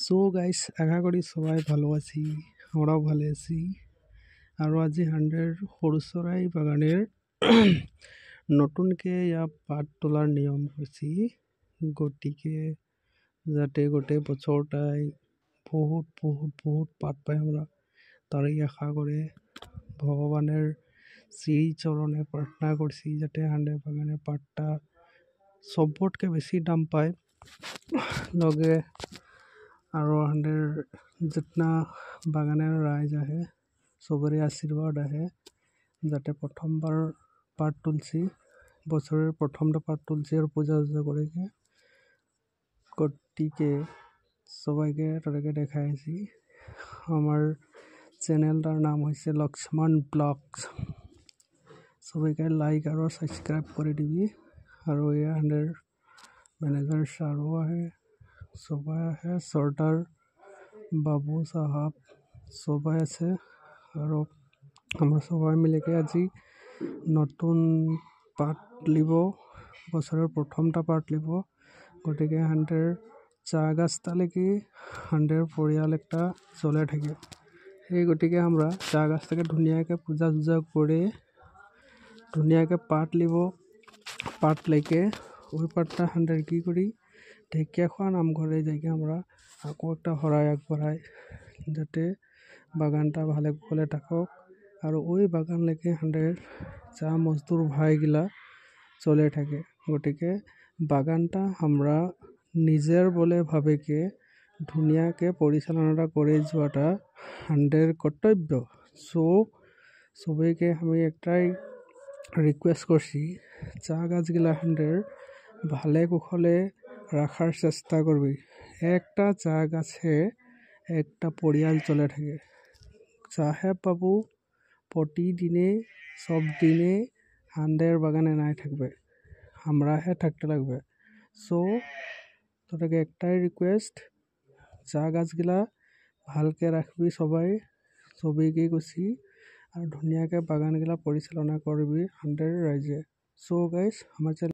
So guys আশা কৰি সবাই ভালো আছি, আমৰাও ভালো আছি। আৰ আজি হান্ডেৰ সৰুচৰাই বাগানের নতুনকে পাত তোলার নিয়ম করছি, গতিকে যাতে গোটেই বছরটাই বহুত বহুত বহুত পাত পাই আমরা তারই আশা করে ভগবানের শ্রীচরণে প্রার্থনা করছি যাতে হান্ডের বাগানের পাতটা সবটকে বেশি দাম পায়। লগে আৰু হান্ডের जितना বাগানের রাইজ আহে সবরে আশীর্বাদ আহে যাতে প্রথমবার পাট তুলছি, বছরের প্রথমটা পাট তুলছি আর পূজা করেছে। গতিকে সবাইকে তাদেরকে দেখাইছি। আমার চ্যানেলটার নাম হয়েছে লক্ষ্মণ ব্লগস, সবাইকে লাইক আর সাবস্ক্রাইব করে দিবি। আর হান্ডের ম্যানেজার শাহরু আহে, সবাই আহে, সর্দার বাবু সাহাব সবাই আছে। আর আমরা সবাই মিলেকে আজি নতুন পাট লিব, বছরের প্রথমটা পাট লিব। গতিকে হান্ডের চা গাছটালেকি হান্ডের পরিয়াল একটা চলে থাকে। সেই গতিকে আমরা চা গাছটাকে ধুনিয়াকে পূজা চূজা করে ধুনিয়াকে পাট লিব। পাট লেকে ওই পাটটা হান্ডের কি করি ঢেকিয়া খোয়া নামঘরে যাইকে আমরা আকৌ একটা হরাই আগবঢ়াই যাতে বাগানটা ভালে কুশলে থাকক। আর ওই বাগান লেকে হান্ডের চা মজদুর ভাইগিলা চলে থাকে। গতিকে বাগানটা আমরা নিজের বলে ভাবেকে ধুনিয়াকে পরিচালনাটা করে যাওয়াটা হান্ডের কর্তব্য। সো সবাইকে আমি একটাই রিকোয়েস্ট করছি, চা গাছগুলা হান্ডের ভালে কুশলে রাখার চেষ্টা করবি। একটা চা গাছে একটা পরিয়াল চলে থাকে। সাহেব বাবু প্রতিদিনে সব দিনে হান্ডের বাগানে নাই থাকবে, আমরাহে থাকতে লাগবে। সো তোদেরকে একটাই রিকোয়েস্ট, চা গাছগুলা ভালকে রাখবি সবাইকে কছি আর ধুনিয়াকে বাগানগুলা পরিচালনা করবি হান্ডের রাইজে। সো গাইস আমার